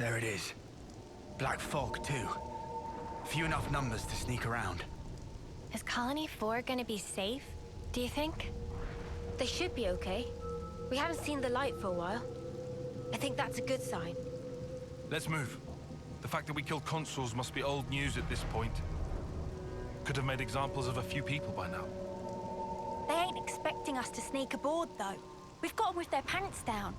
There it is. Black fog, too. Few enough numbers to sneak around. Is Colony 4 gonna be safe, do you think? They should be okay. We haven't seen the light for a while. I think that's a good sign. Let's move. The fact that we killed consuls must be old news at this point. Could have made examples of a few people by now. They ain't expecting us to sneak aboard, though. We've got them with their pants down.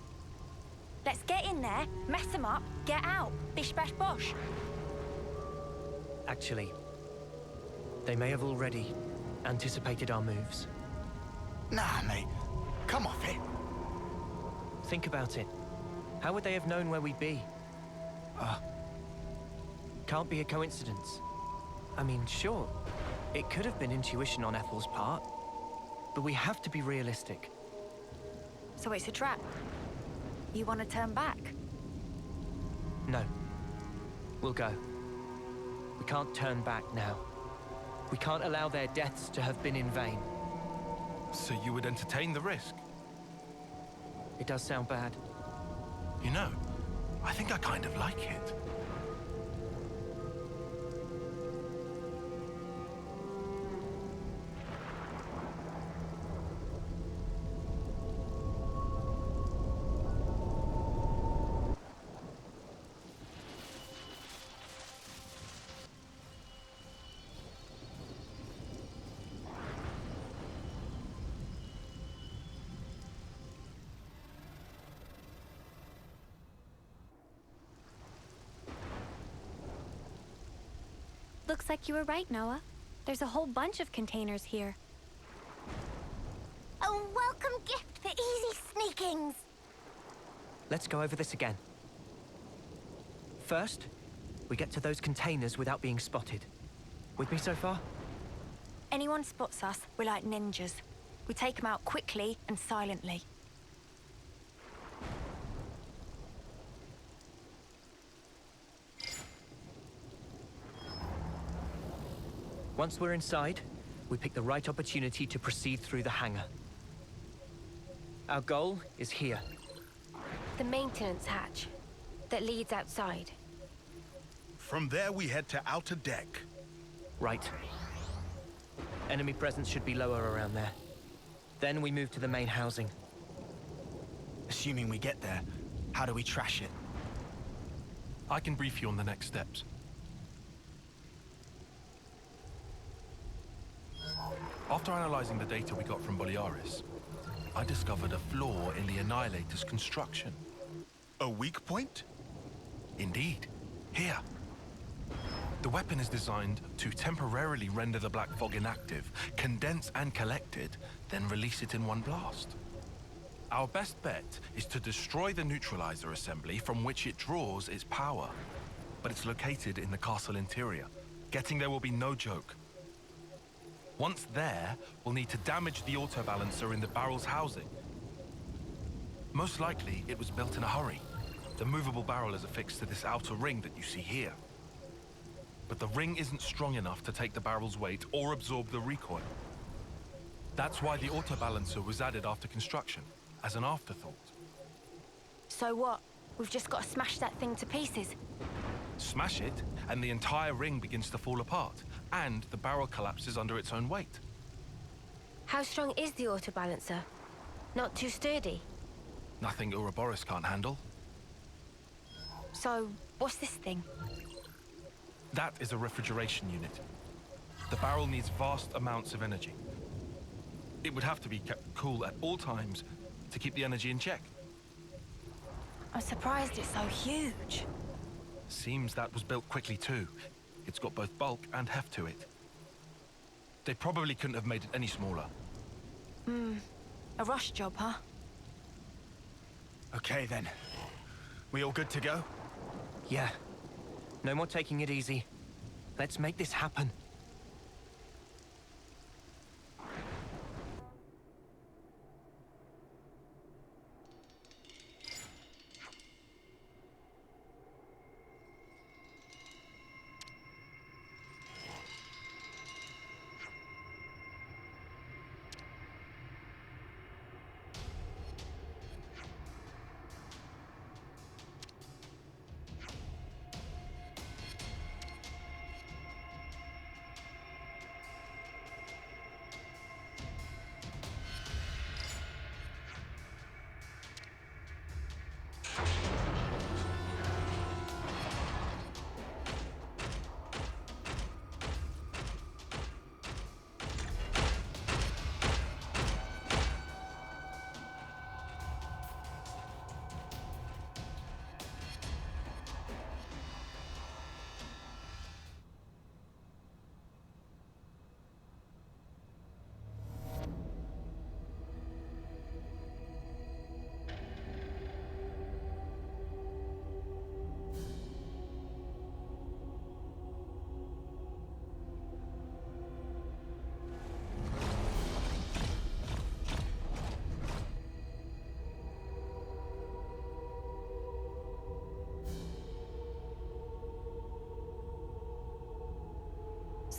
Let's get in there, mess them up, get out. Bish bash bosh. Actually, they may have already anticipated our moves. Nah, mate. Come off it. Think about it. How would they have known where we'd be? Can't be a coincidence. I mean, sure, it could have been intuition on Ethel's part, but we have to be realistic. So it's a trap. You want to turn back? No. We'll go. We can't turn back now. We can't allow their deaths to have been in vain. So you would entertain the risk? It does sound bad. You know, I think I kind of like it. Looks like you were right, Noah. There's a whole bunch of containers here. A welcome gift for easy sneakings. Let's go over this again. First, we get to those containers without being spotted. With me so far? Anyone spots us, we're like ninjas. We take them out quickly and silently. Once we're inside, we pick the right opportunity to proceed through the hangar. Our goal is here. The maintenance hatch that leads outside. From there, we head to outer deck. Right. Enemy presence should be lower around there. Then we move to the main housing. Assuming we get there, how do we trash it? I can brief you on the next steps. After analyzing the data we got from Boliaris, I discovered a flaw in the Annihilator's construction. A weak point? Indeed. Here. The weapon is designed to temporarily render the black fog inactive, condense and collect it, then release it in one blast. Our best bet is to destroy the neutralizer assembly from which it draws its power. But it's located in the castle interior. Getting there will be no joke. Once there, we'll need to damage the autobalancer in the barrel's housing. Most likely, it was built in a hurry. The movable barrel is affixed to this outer ring that you see here. But the ring isn't strong enough to take the barrel's weight or absorb the recoil. That's why the autobalancer was added after construction, as an afterthought. So what? We've just got to smash that thing to pieces. Smash it, and the entire ring begins to fall apart, and the barrel collapses under its own weight. How strong is the autobalancer? Not too sturdy? Nothing Ouroboros can't handle. So, what's this thing? That is a refrigeration unit. The barrel needs vast amounts of energy. It would have to be kept cool at all times to keep the energy in check. I'm surprised it's so huge. Seems that was built quickly too. It's got both bulk and heft to it. They probably couldn't have made it any smaller. A rush job, huh? Okay then. We all good to go? Yeah. No more taking it easy. Let's make this happen.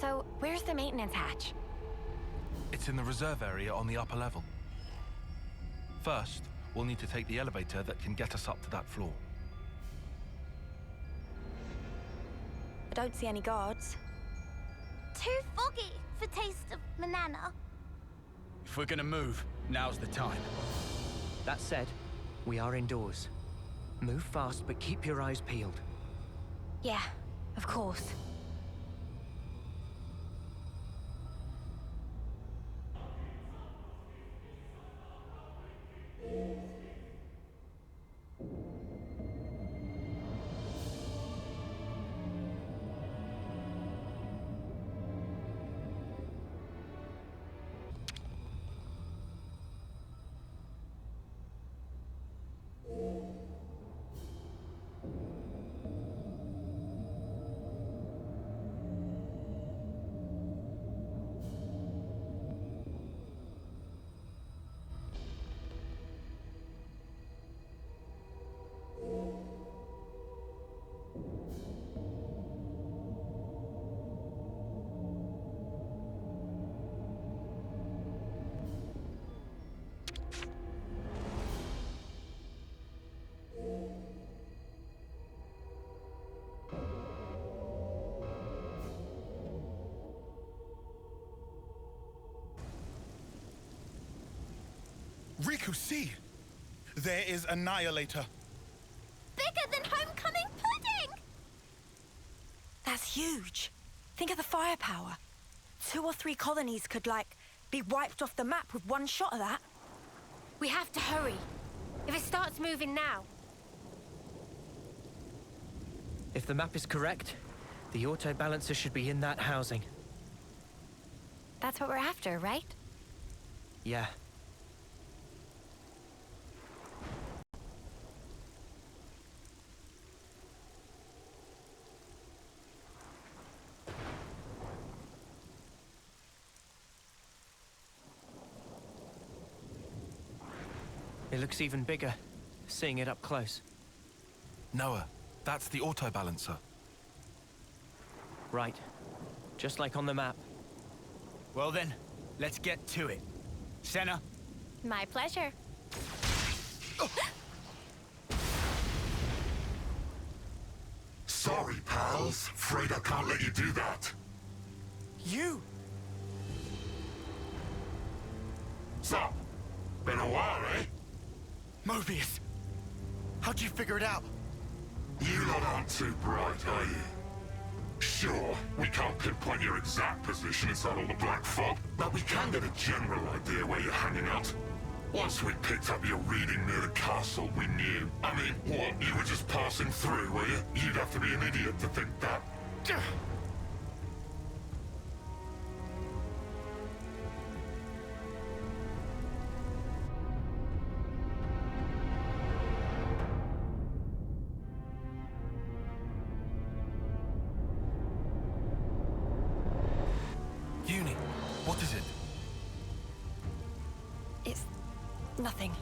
So, where's the maintenance hatch? It's in the reserve area on the upper level. First, we'll need to take the elevator that can get us up to that floor. I don't see any guards. Too foggy for Taste of Manana. If we're gonna move, now's the time. That said, we are indoors. Move fast, but keep your eyes peeled. Yeah, of course. Riku, see! There is Annihilator. Bigger than homecoming pudding! That's huge. Think of the firepower. 2 or 3 colonies could, be wiped off the map with one shot of that. We have to hurry. If it starts moving now. If the map is correct, the auto balancer should be in that housing. That's what we're after, right? Yeah. It looks even bigger, seeing it up close. Noah, that's the auto balancer. Right. Just like on the map. Well then, let's get to it. Senna? My pleasure. Sorry, pals. Afraid I can't let you do that. You! So, been a while, eh? Mobius! How'd you figure it out? You lot aren't too bright, are you? Sure, we can't pinpoint your exact position inside all the black fog, but we can get a general idea where you're hanging out. Once we picked up your reading near the castle, we knew. I mean, what, you were just passing through, were you? You'd have to be an idiot to think that. Uni, what is it? It's nothing.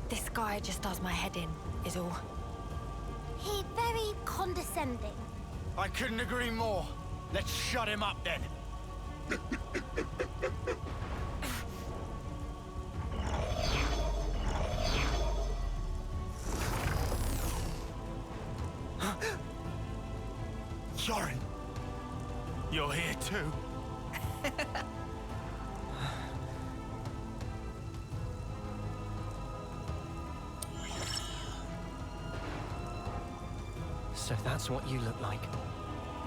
This guy just does my head in, is all. He very condescending. I couldn't agree more. Let's shut him up then. Yorin! You're here too? So that's what you look like.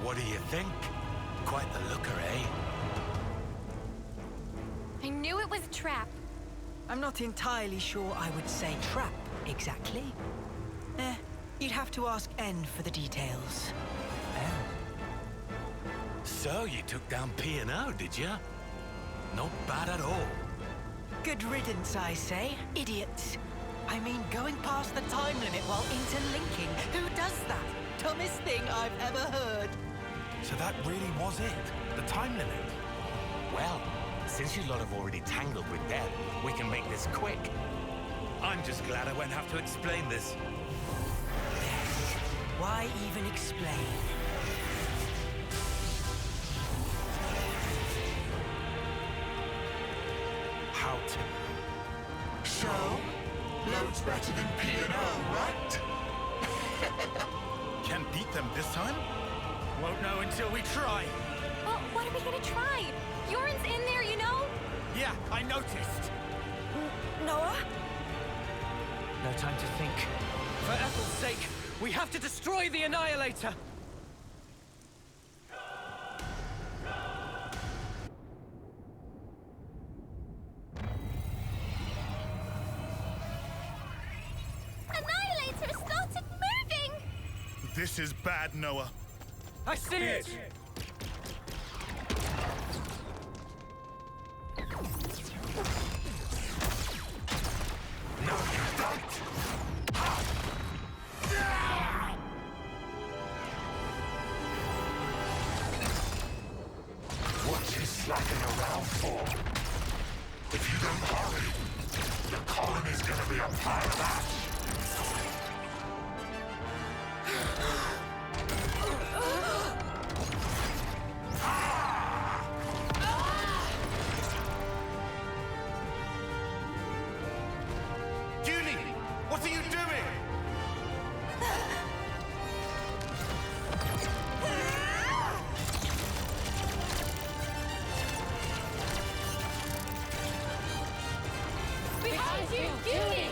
What do you think? Quite the looker, eh? I knew it was a trap. I'm not entirely sure I would say trap, exactly. You'd have to ask N for the details. So you took down P&O, did you? Not bad at all. Good riddance, I say. Idiots. I mean, going past the time limit while interlinking. Who does that? Dumbest thing I've ever heard. So that really was it? The time limit? Well, since you lot have already tangled with them, we can make this quick. I'm just glad I won't have to explain this. Why even explain? So, loads better than P&O, right? Can't beat them this time? Won't know until we try. Well, what are we gonna try? Yoren's in there, you know? Yeah, I noticed. Noah? No time to think. For Ethel's sake, we have to destroy the Annihilator! Annihilator has started moving! This is bad, Noah. I see it! No, you don't! What you slacking around for? If you don't hurry, your colony's gonna be a pile of ash. Julie, what are you doing? Behind you, Judy!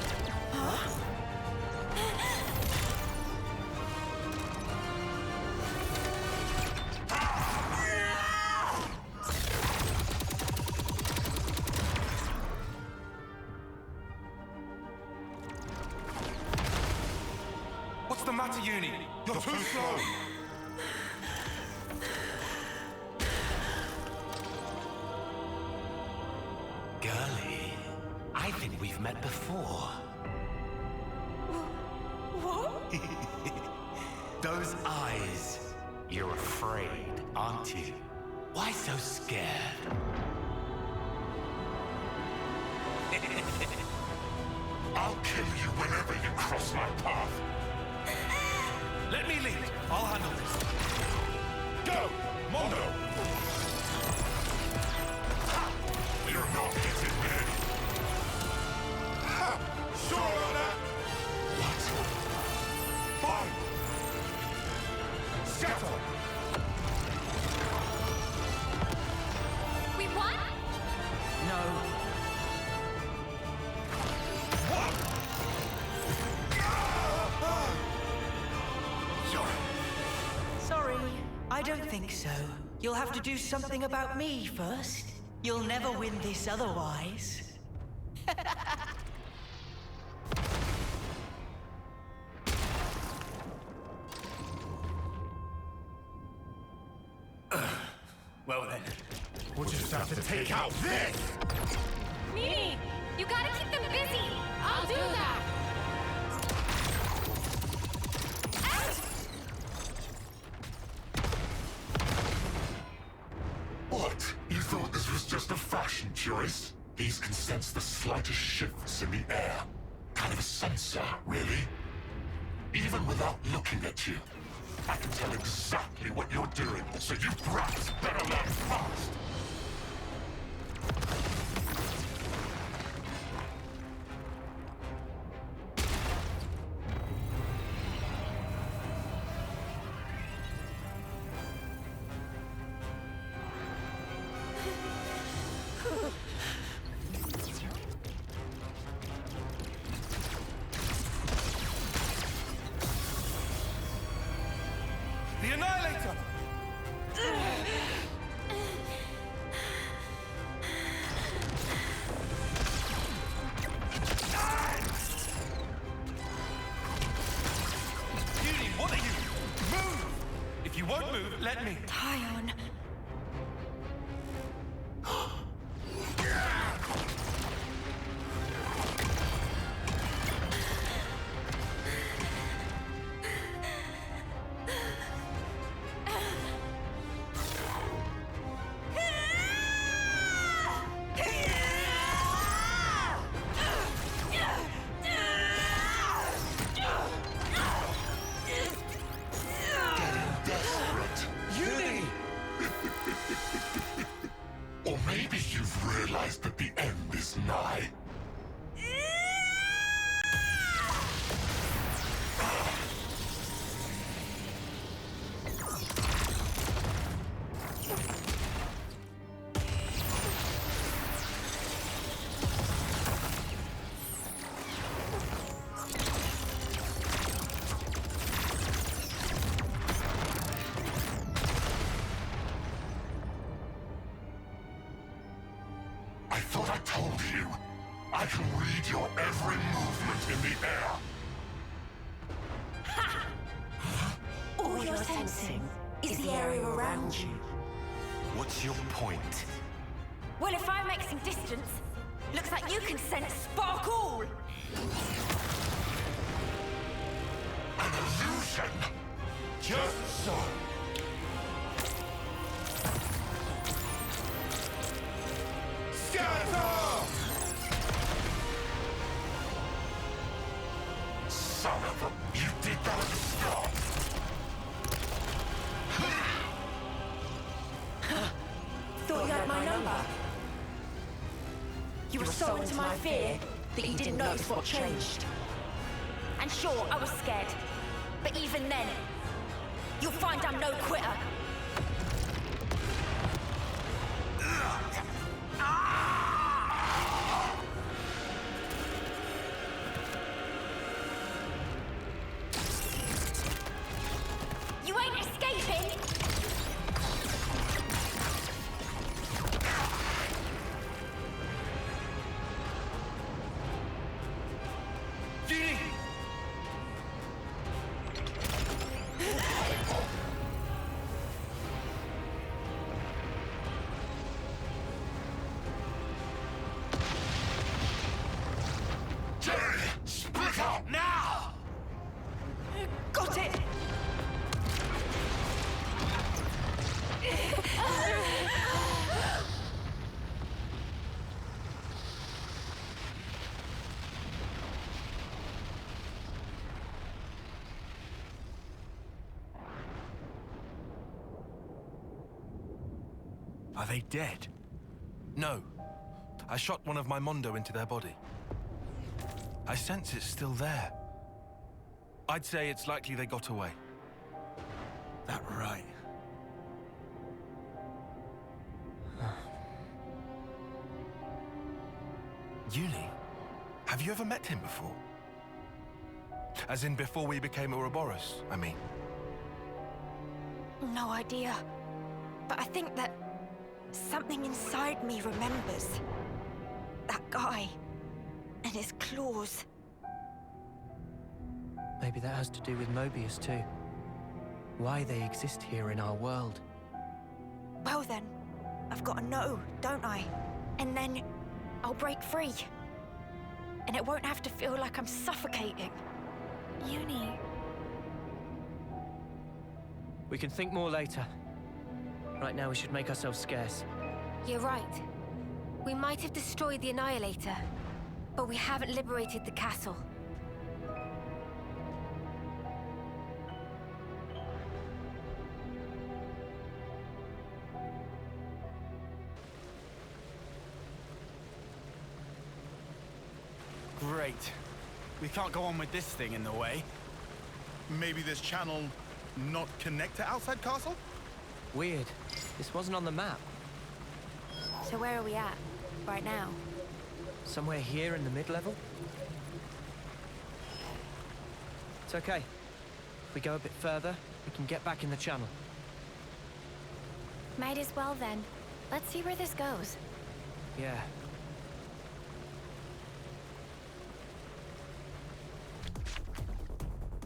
What's the matter, Uni? You're too slow. Girlie, I think we've met before. What? Those eyes. You're afraid, aren't you? Why so scared? I'll kill you whenever you cross my path. Let me lead. I'll handle this. Go, Mondo! You're not getting me. Sure on that? What? Fine. Settle. We won? No. Sorry, I don't think so. You'll have to do something about me first. You'll never win this otherwise. Well then, we'll just have to take out this! Mimi, you gotta keep them busy! I'll do that! What? You thought this was just a fashion choice? These can sense the slightest shifts in the air. Kind of a sensor, really. Even without looking at you, I can tell exactly what you're doing, so you brats better learn fast! The Annihilator! Judy, what are you? Move! If you won't move, let me. Tyon. Desperate. Judy! told you. I can read your every movement in the air. All you're sensing is the area around you. What's your point? Well, if I make some distance, looks like you can sense sparkle. An illusion? Just so. Scatter! Son of a... You did that at the start. Thought you had my number. You were so into my fear that you didn't notice what changed. And sure, I was scared. But even then, you'll find I'm no quitter. You ain't escaping! Judy! Jerry! Split up now! Got it! Are they dead? No. I shot one of my Mondo into their body. I sense it's still there. I'd say it's likely they got away. That right. Uni? Have you ever met him before? As in before we became Ouroboros, I mean. No idea. But I think that something inside me remembers. That guy. And his claws. Maybe that has to do with Mobius too. Why they exist here in our world. Well then, I've got to know, don't I? And then I'll break free. And it won't have to feel like I'm suffocating. Uni. We can think more later. Right now we should make ourselves scarce. You're right. We might have destroyed the Annihilator, but we haven't liberated the castle. Great. We can't go on with this thing in the way. Maybe this channel not connect to outside castle? Weird. This wasn't on the map. So where are we at, right now? Somewhere here in the mid-level? It's okay. If we go a bit further, we can get back in the channel. Might as well then. Let's see where this goes. Yeah.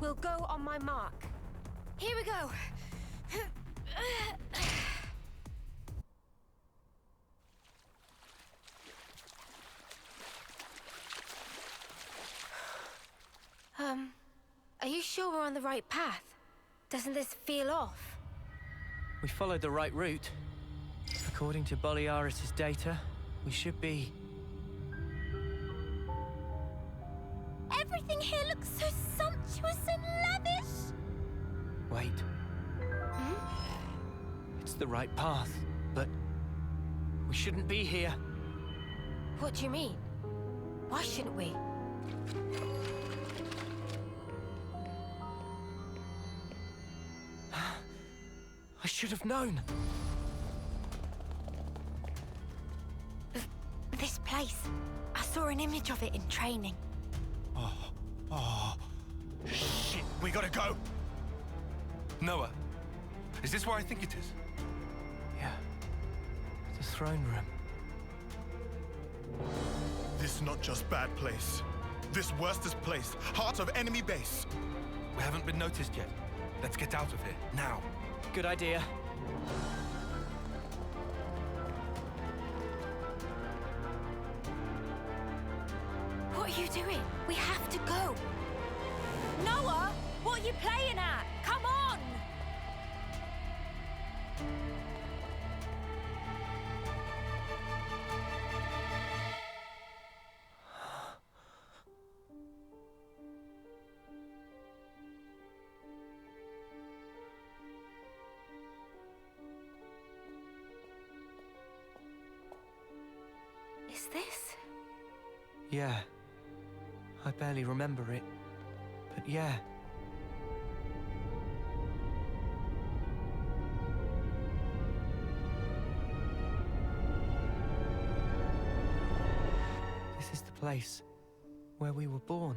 We'll go on my mark. Here we go. Are you sure we're on the right path? Doesn't this feel off? We followed the right route. According to Boliaris' data, we should be... Everything here looks so sumptuous and lavish. Wait. It's the right path, but we shouldn't be here. What do you mean? Why shouldn't we? I should have known. This place. I saw an image of it in training. Oh, shit. We gotta go. Noah, is this where I think it is? Yeah. The throne room. This not just bad place. This worstest place, heart of enemy base. We haven't been noticed yet. Let's get out of here, now. Good idea. What are you doing? We have to go. Noah, what are you playing at? Come on! Is this? Yeah. I barely remember it. But yeah. This is the place where we were born.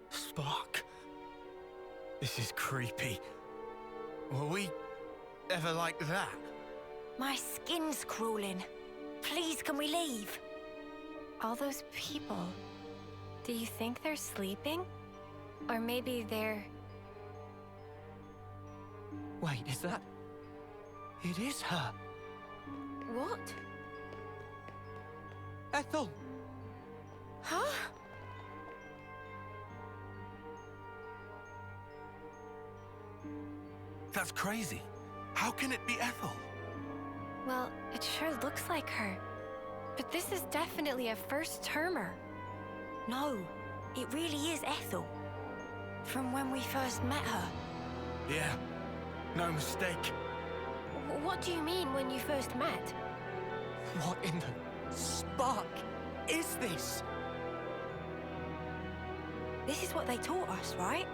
Spark. This is creepy. Were we ever like that? My skin's crawling. Please, can we leave? All those people. Do you think they're sleeping? Or maybe they're... Wait, is that... It is her. What? Ethel! Huh? That's crazy. How can it be Ethel? Well, it sure looks like her. But this is definitely a first-termer. No, it really is Ethel. From when we first met her. Yeah, no mistake. What do you mean when you first met? What in the spark is this? This is what they taught us, right?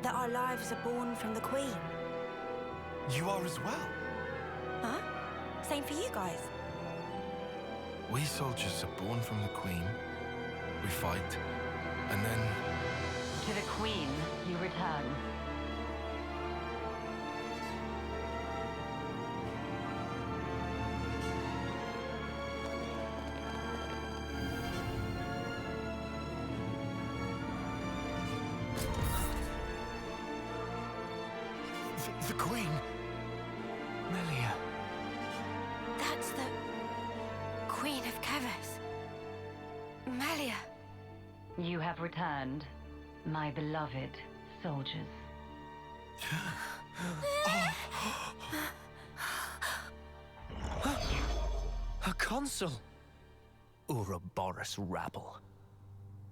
That our lives are born from the Queen. You are as well. Huh? Same for you guys. We soldiers are born from the Queen. We fight, and then... To the Queen you return. The Queen. Melia. That's the... Queen of Kevers. Melia. You have returned, my beloved soldiers. A consul! Ouroboros rabble.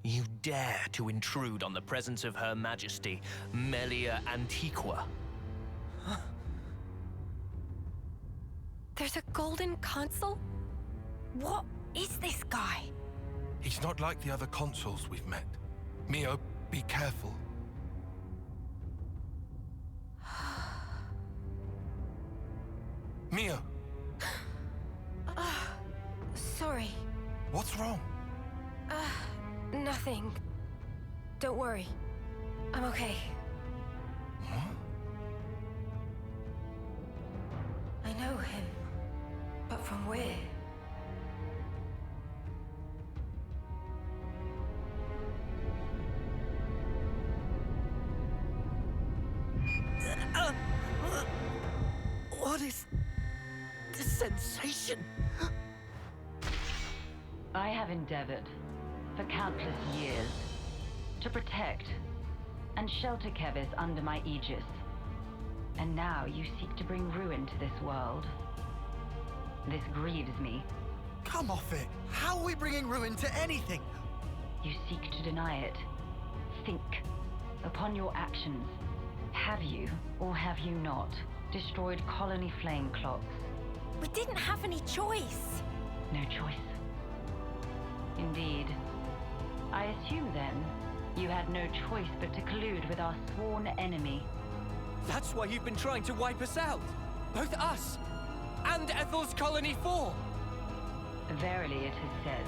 You dare to intrude on the presence of Her Majesty, Melia Antiqua. There's a golden consul? What is this guy? He's not like the other consuls we've met. Mio, be careful. Mio! Sorry. What's wrong? Nothing. Don't worry. I'm okay. What? I know him. But from where? What is this sensation? I have endeavored, for countless years, to protect and shelter Kevis under my aegis. And now you seek to bring ruin to this world. This grieves me. Come off it. How are we bringing ruin to anything? You seek to deny it. Think. Upon your actions. Have you, or have you not, destroyed colony flame clocks? We didn't have any choice. No choice. Indeed. I assume, then, you had no choice but to collude with our sworn enemy. That's why you've been trying to wipe us out! Both us and Ethel's Colony 4! Verily it is said,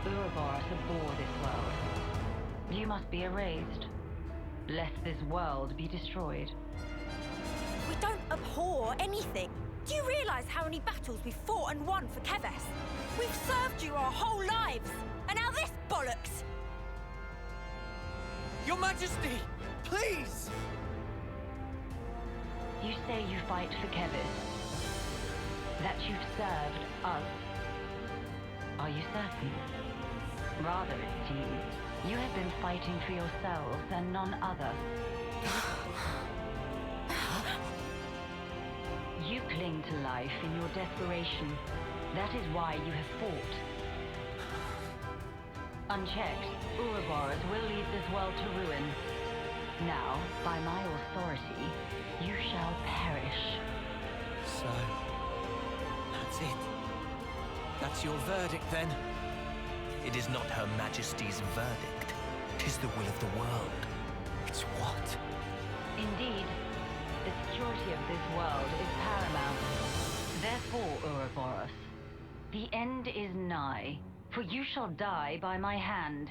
Ouroboros abhor this world. You must be erased, lest this world be destroyed. We don't abhor anything. Do you realize how many battles we've fought and won for Keves? We've served you our whole lives, and now this bollocks! Your Majesty, please! You say you fight for Kevis. That you've served us. Are you certain? Rather, it seems. You have been fighting for yourselves and none other. You cling to life in your desperation. That is why you have fought. Unchecked, Ouroboros will lead this world to ruin. Now, by my authority, you shall perish. So, that's it. That's your verdict, then? It is not Her Majesty's verdict. 'Tis the will of the world. It's what? Indeed, the security of this world is paramount. Therefore, Ouroboros, the end is nigh, for you shall die by my hand.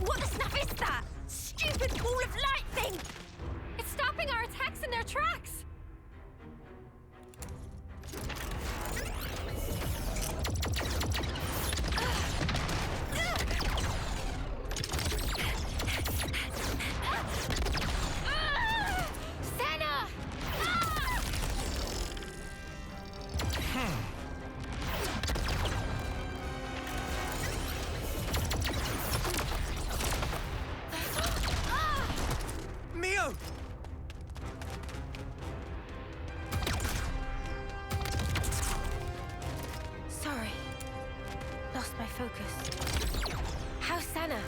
What the snap is that? Stupid ball of light thing! It's stopping our attacks in their tracks! Senna! Mio! Sorry. Lost my focus. How's Senna?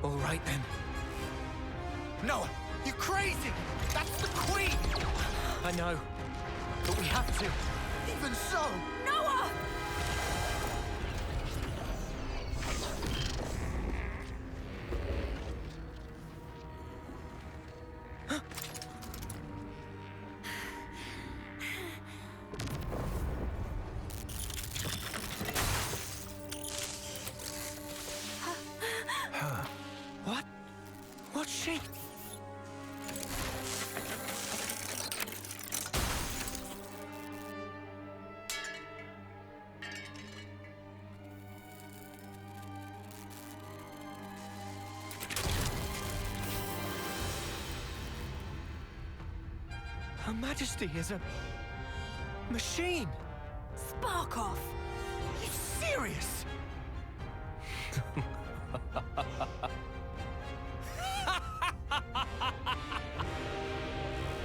All right, then. Noah, you crazy! That's the Queen! I know, but we have to. Even so! Noah! What? What's she? Her Majesty is a machine. Spark off! Are you serious?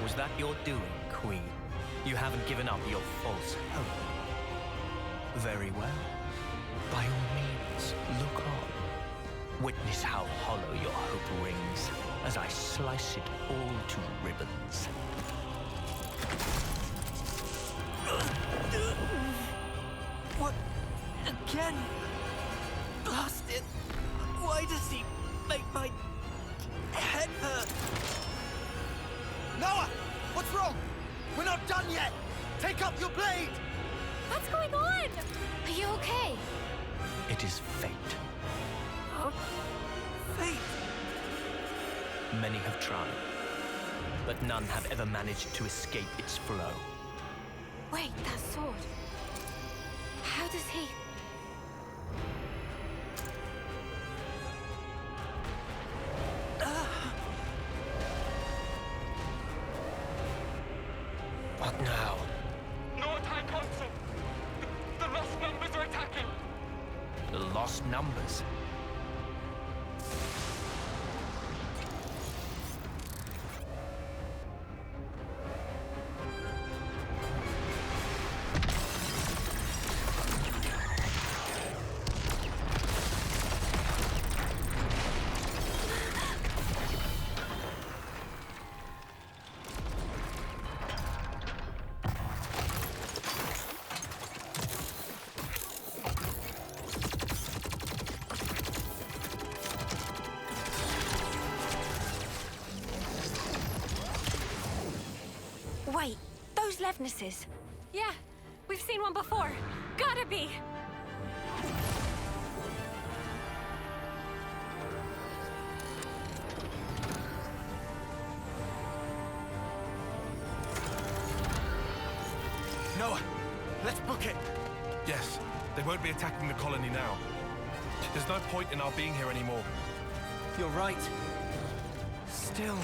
Was that your doing, Queen? You haven't given up your false hope. Very well. By all means, look on. Witness how hollow your hope rings as I slice it all to ribbons. What? Again? Blast it! Why does he make my head hurt? Noah! What's wrong? We're not done yet! Take up your blade! What's going on? Are you okay? It is fate. Fate! Many have tried, but none have ever managed to escape its flow. Wait, that sword. How does he... What now? No attack, Consul! The lost numbers are attacking! The lost numbers? Wait, those Levnesses. Yeah, we've seen one before. Gotta be! Noah, let's book it. Yes, they won't be attacking the colony now. There's no point in our being here anymore. You're right. Still...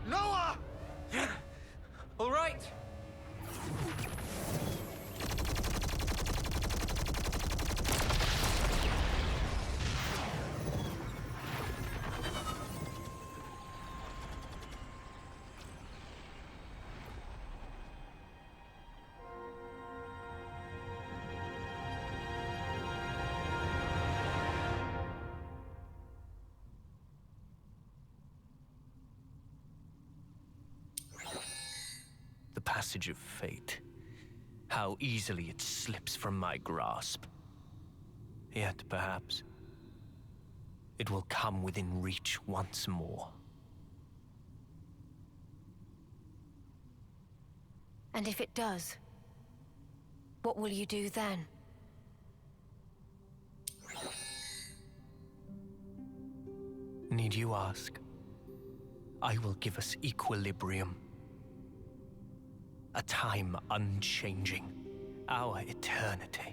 Noah! All right. The passage of fate. How easily it slips from my grasp. Yet, perhaps, it will come within reach once more. And if it does, what will you do then? Need you ask? I will give us equilibrium. A time unchanging. Our eternity.